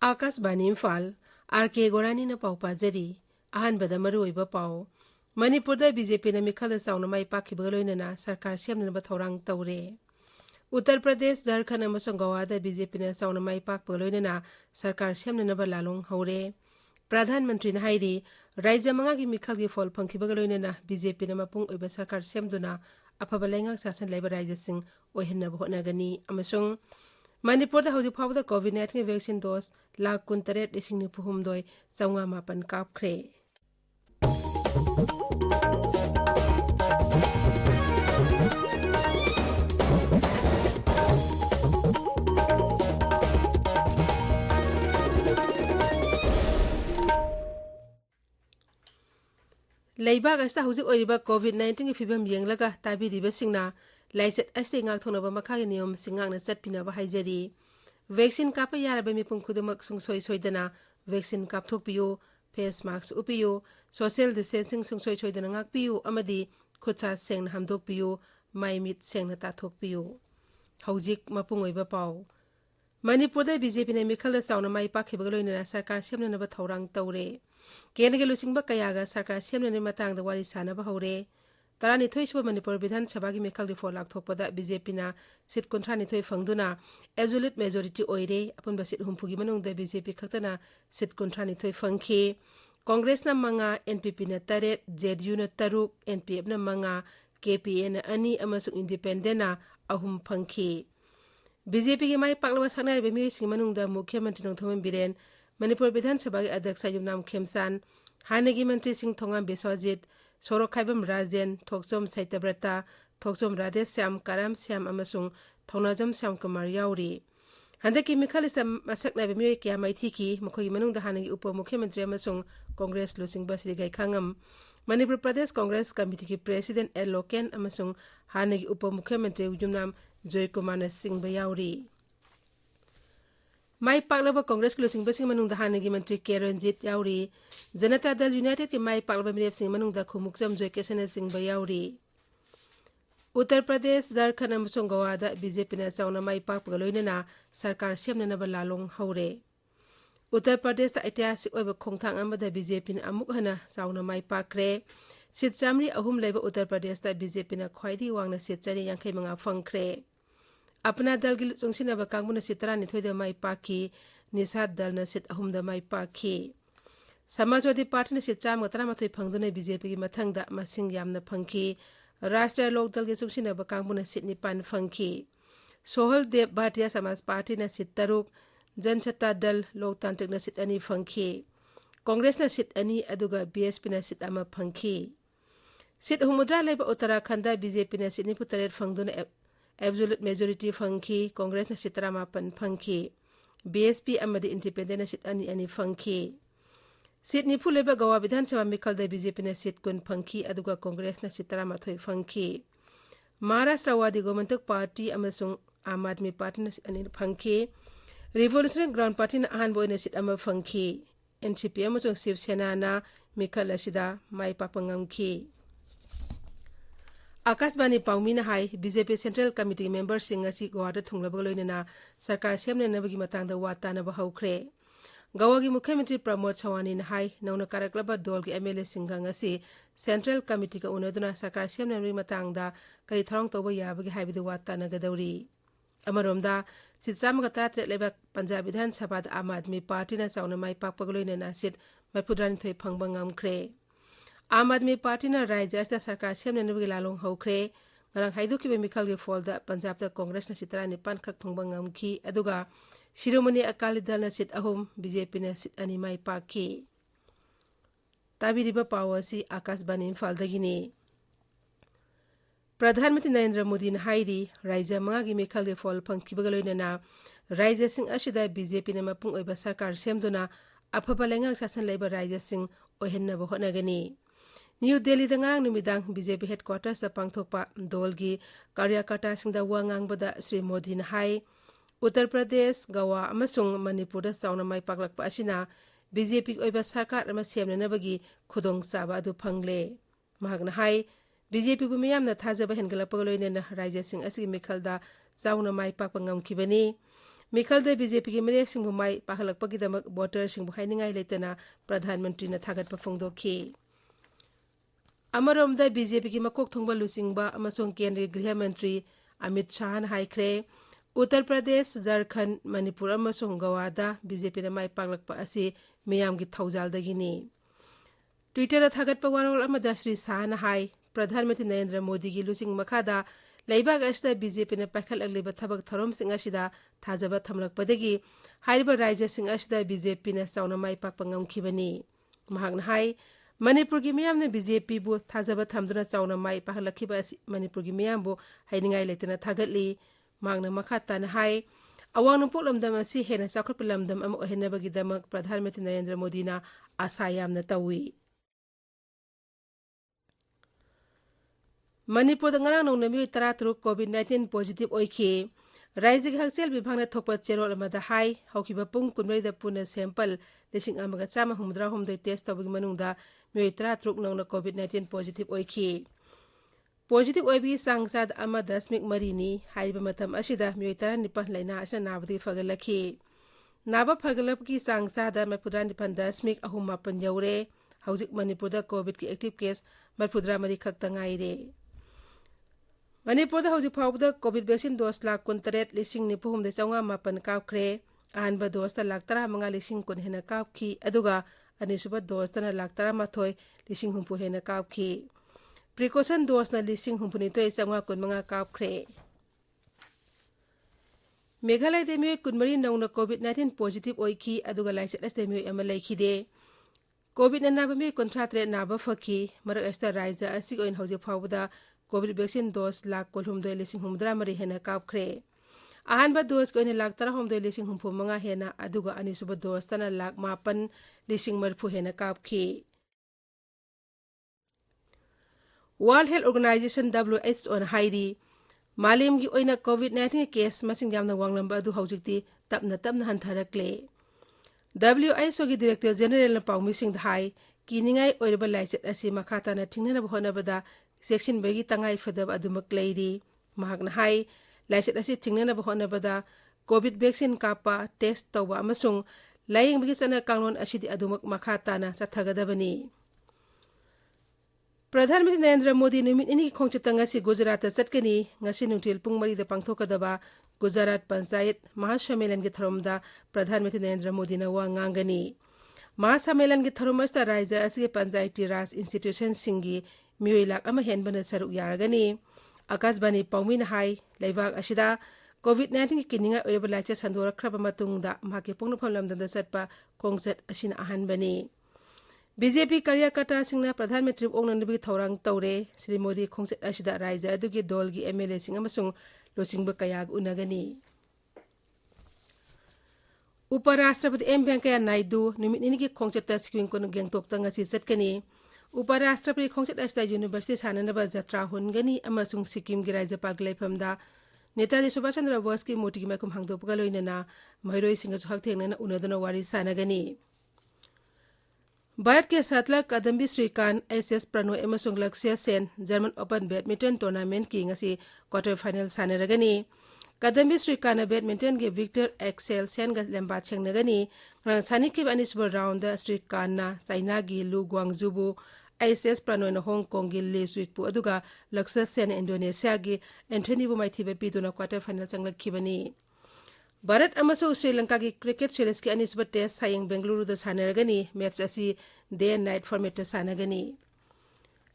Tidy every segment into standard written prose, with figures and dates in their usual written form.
Akashvani Imphal R.K.Gorani न पाउ पाजरी अहानबदा मरुओइबा पाउ मणिपुरदा बीजेपी न मिखल चाउना माइ पाखिबा लोइनना सरकार सेमनबा थौरांग तौरे उत्तर प्रदेश झारखंड अमसुंग गोवादा बीजेपी न चाउना माइ पाखबा लोइनना सरकार सेमनबा लालोंग हौरे प्रधानमंत्री न हाइरी राज्य मंगागी मिखलगी फल फंखिबा लोइनना बीजेपी न मपुंग ओइबा सरकार सेमदुना अफबा लेंगाक शासन लाइबा राज्य सिंह ओहिनबा होनागनी अमसुंग मणिपुर हौजिक फाउदा कोविड-19 वैक्सीन डोज 1,93,950 कापख्रे लेबाग अस्ता हौजिक ओइरिबा कोविड-19 की फिबम येंगलगा ताबिरिबा सिंगना लाइसेट अस्ते ngaक थोनबा मखागी नियम सिंगांगना चटपिनबा हाइजरी वैक्सीन काप यारबा मिपुं खुदमक सुंगसोय सोयदना वैक्सीन कापथोकपियो फेस मास्क उपियो सोशल डिस्टेंसिंग सुंगसोय सोयदना ngaकपियो अमदी खुदसा सेंगना हमदोकपियो माइमित सेंगना ताथोकपियो हौजिक मपुं ओइबा पाउ मणिपुरदा बीजेपी ने मिखल चाउना माइ पाखिबा लोइनना सरकार सेमनबा थौरांग तौरे केंद्रगे लुसिंगबा कयागा सरकार सेमनने मतंगदा वारी सानबा हौरे तरानिथोई सुबह मणिपुर विधान सभा की मेखल रिफोल लाथोपदा बीजेपी ना सीट 53 फंगदुना एब्सोल्यूट मेजॉरिटी ओइरे अपुनबा सीट हुमफुगी मनुंगदा बीजेपी खक्तना सीट 53 फंखी कांग्रेस ना मंगा एनपीपी ना 3 जेडयू ना 3 एनपीएफ ना मंगा केपीए ना 2 अमसु इंडिपेंडेंट ना अहुम फंखी बीजेपी के माइ पाकलबा सागनारिबा मियोइसिंग मनुंगदा मुख्यमंत्री नोंथोमन बिरेन मणिपुर विधान सभा के अध्यक्ष युमनाम खेमसान हानेगी मंत्री सिंह थोंगाम बिस्वाजित सोरोखाइबम राजेन थोकचोम सैतब्रता थोकचोम राधे श्याम कराम श्याम अमसुंग थौनाजम श्याम कुमार याउरी हंदकी मिखलिस्ता मसकनाइबा मियोइ क्या माइथीकी मखोई मनुंगदा हानेगी उप मुख्यमंत्री अमसुंग कांग्रेस लुसिंगबा श्री गाइखांगम मणिपुर प्रदेश कांग्रेस कमिटी की प्रेसिडेंट एल लोकेन अमसुंग हानेगी उप मुख्यमंत्री युमनाम जय कुमार सिंह याउरी माइ पाकलबा कांग्रेस की लुसिंगबसिंग मनुंगदा हानेगी मंत्री के रंजीत याउरी जनता दल यूनाइटेड के माइ पाकलबा मिरेपसिंग मनुंगदा खुमुकजम जय किशन सिंह याउरी उत्तर प्रदेश झारखंड अमसुंग गोवादा बीजेपी ने चाउना माइ पाकबा लोइनना सरकार सेमनबा लालोंग हौरे उत्तर प्रदेश ऐतिहासिक ओइबा खोंथांग अमदा बीजेपी ने अमुक हना चाउना माइ पाकरे सीट चामरी अहुम लेबा उत्तर प्रदेश बीजेपी ने ख्वाइदी वांगना सीट 485 फंखरे अपना दल की चुंगसिनबा कांगबुना सीट 93 माइ पाखी निषाद दल न सीट अहुमदा माइ पाखी समाजवादी पार्टी ने सीट 113 फंगदुना बीजेपी की मथंगदा मसिंग यामना फंखी राष्ट्रीय लोक दल की चुंगसिनबा कांगबुना सीट 9 फंखी सोहल देव भारतीय समाज पार्टी न सीट 3 जनसत्ता दल लोकतांत्रिक न सीट 2 फंखी कांग्रेस न सीट 2 अदुगा बीएसपी न सीट 1 फंखी सीट हुमुद्रा लेबा उत्तराखंड बीजेपी न सीट 93 फंगदुना एब्सोल्यूट मेजॉरिटी फंखी कांग्रेस न सीट 35 फंखी बीएसपी अमदी इंडिपेंडेंट सीट 2 फंखी सीट 9 लेबा गोवा विधानसभा मिखलदा बीजेपी न सीट 10 फंखी अदुगा कांग्रेस न सीट 13 फंखी महाराष्ट्र वादी गोमंतक पार्टी अमसुंग आम आदमी पार्टी न सीट 2 फंखी रिवोल्यूशनरी ग्राउंड पार्टी न अहानबा ओइना सीट 1 फंखी एनसीपी अमसुंग शिवसेना ना मिखल असिदा माइ पाकपा ngamखी आकाशवाणी पाउमीना हाई BJP central committee member Singh असि गोवादा थुंगलबा लोइनना सरकार सेमनबगी मतंगदा वातानबा हौख्रे गोवागी मुख्यमंत्री प्रमोद चौहानी ने हाई नौना कारकलबा दल की एमएलए सिंह असि सेंट्रल कमिटी का उनदुना सरकार सेमनबगी मतंगदा करी थरंग तौबा याबगी हाइबदु वातानगदौरी अमरोमदा सीट 113 लेबा पंजाब विधान सभा आम आदमी पार्टी न चाउना माइ पाकपा लोइनना सीट 92 फंगबा ngamkhre आम आदमी पार्टी न राज्य सरकार सेमनबगी लालोंग हौख्रे ngarang haidukibा मिखलगी फोलदा पंजाब कांग्रेस न सीट 9 खक फंगबा ngamखी अदुगा शिरोमणि अकाली दल न सीट 3 बीजेपी न सीट 2 माइ पाकखी ताबिरिबा पावसी आकाशवाणी इम्फालदगिनी प्रधानमंत्री नरेंद्र मोदी ने हाइरी राज्य मंगागी मिखलगी फोल फंखिबा लोइनना राज्य सिंह असिदा बीजेपी न मपुंग ओइबा सरकार सेमदुना अफबा लेंगाक शासन लेबा राज्य सिंह ओहेनबा होनागनी न्यू दिल्ली नgarang नुमिदांग बीजेपी हेडक्वार्टर्स पांगथोकपा दल की कार्यकर्ता सिंह वा ngangbada श्री मोदी ने हाई Uttar Pradesh, Goa amasung Manipur chauna mai paklakpa asina BJP oiba sarkar ama semnanabagi khudong chaba adu phangle mahakna hai BJP bu miyamna thajaba hengalapag loinena rajya sing asigi mikhalda chauna mai pakpa ngamkhibani mikhalda BJP gi mere sing bu mai pahalakpagi damak voter sing bu hainingai leitana pradhan mantri na thagatpa phongdokhi amaromda BJP gi makok thongba lusingba amasung kendriya griha mantri Amit Shah na haikhre Uttar Pradesh, Jharkhand, Manipur amasung Goa da BJP na mai paklakpa asi miyam gi thaujaldagini Twitter da thagatpa warol amada Sri Shah na hai Pradhan Mantri Narendra Modi gi lusing makhada laibag asta BJP na pakhal agliba thabak tharom sing asida thajaba thamlakpadagi haiba rajya sing asida BJP na sauna mai pakpa ngamkhibani mahakna hai Manipur gi miyam na BJP bu thajaba thamduna chauna mai pahalakhiba asi Manipur gi miyam bu hainingai letena thagatli magna makhata na hai awang numpok lamdam asi hena chakhotpa lamdam ama ohenabagi damak Pradhan Mantri Narendra Modi na asa yamna tawi Manipur da ngarang nong nami 13 COVID-19 positive oikhi Rajya Hakchel Bibhangna thokpa cherol amada hai haukiba pung kunmari da puna sample lesing amaga chama humdra humdoi test tawbagi manungda mi 13 nongna COVID-19 positive oikhi Positive oibi sangsad ama 10.3 ni haiba matam asida mi 19 laina asna nabadi fagalakhi naba fagalapki sangsada mapudran dipan 10.8 yaure haujik Manipur da COVID ki active case marpudra mari khakta ngaire Manipur da hauji phawda COVID vaccine dose lakh 19,900 kaapkhre ahanba dose ta lakh 15,000 hena kaapkhi aduga anisuba dose ta lakh 13,000 hena kaapkhi precaution dose na 19,900 kaapkhre Meghalaya de mi kunmari nongna COVID-19 positive oikhi aduga laichet aste mi ama laikhide COVID na naba mi 13 naba fakhi marak asta rajya asig oin hauji phawda COVID vaccine dose lakh 9,900 hena kaapkhre ahanba dose ko ine lakh 13,900 hena aduga anisuba dose tana lakh 9,900 hena kaapkhi World Health Organization WHO na hairi malim gi oina COVID-19 case masing yamna wanglamba adu haujikti tapna hantharakle WHO gi Director General na pawmi sing hai kiningai oirba laichet asi makhata na thingnana bhonabada section bagi tangai fadab adumak leiri mahakna hai laichet asi thingnana bhonabada COVID vaccine kapa test tawba amasung laying bagi sana kanglon asidi adumak makhata na sathagadabani Pradhan Mantri Narendra Modi numit ini khongchitang ngasi Gujarat chatkani ngasi nungthil pung 3 da pangthokadaba Gujarat Panchayat Mahashammelan gi tharomda Pradhan Mantri Narendra Modi na wa ngangani Mahashammelan gi tharomasta rajya asige Panchayati Raj Institution singi mioi lak ama henbana saruk yaragani Akashbani Paumina hai laibak asida COVID-19 ki kininga oirba lacha sandora khraba matungda mahake pungna phamlamda da satpa kongset asina ahanbani BJP Karyakata singna Pradhan Mantri ongna nabi thorang tawre Sri Modi khongset asida rajya adugi dolgi MLA sing amasung losingba kayag unagani Uparashtrapati M Venkaiah Naidu numit nini ki khongcheta screen kono gengtok ta ngasi chatkani Uparashtrapati khongchet asta University sananaba jatra hungani amasung Sikkim gi rajyapal gi laifamda Netaji Subhash Chandra Bose ki moti gi makum hangdopga loinana mairoi singa chu hakthengna unadana wari sanagani Bharat ke satla Kadambi Srikanth SS Prannoy emasung Lakshya Sen German Open Badminton Tournament ki ngasi quarter final sanaragani Kadambi Srikanth Badminton ge Victor Axel Sen ga lamba chengnagani nang sanikib anisba round da Srikanth na China gi Lu Guangzhou bu SS Prannoy na Hong Kong gi Le Suik pu aduga Lakshya Sen Indonesia gi Anthony bu maithiba pituna quarter final changlakhibani Bharat amasung Sri Lanka gi cricket series ki anisba test saying Bengaluru da sanaragani match asi day and night format ta sanagani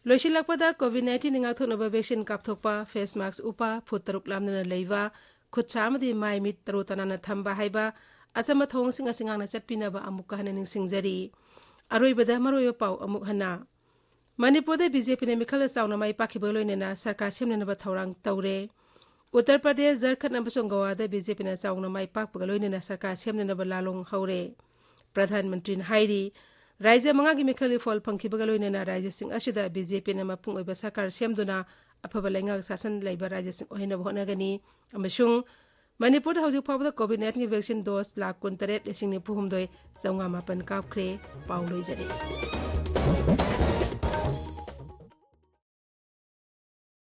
Loisilakpada COVID-19 ngakthonaba vaccine kapthokpa face mask upa phutaruk lamna leiwa khutchamadi mai mit tarutanana thamba haiba asama thong singa singangna chatpinaba amukka hananing singjari aroibada maroiba pau amuk hana Manipur da BJP ne mikhala chauna mai pakhiba loinena sarkar semnanaba thorang tawre Uttar Pradesh Jharkhand amasung Goa da BJP na chauna mai pakpaga loinena sarkar semnanaba lalong haure Pradhan Mantri na hairi Rajya manga gi mikhali fol phangkhibaga loinena rajya sing asida BJP na mapung oiba sarkar semduna afaba laingak sasan laiba rajya sing ohina bhonagani amasung Manipur हौजिक फाउबदा कोविड-19 vaccine dose lakh 13,9,900 कापख्रे पाउ लोइजरे।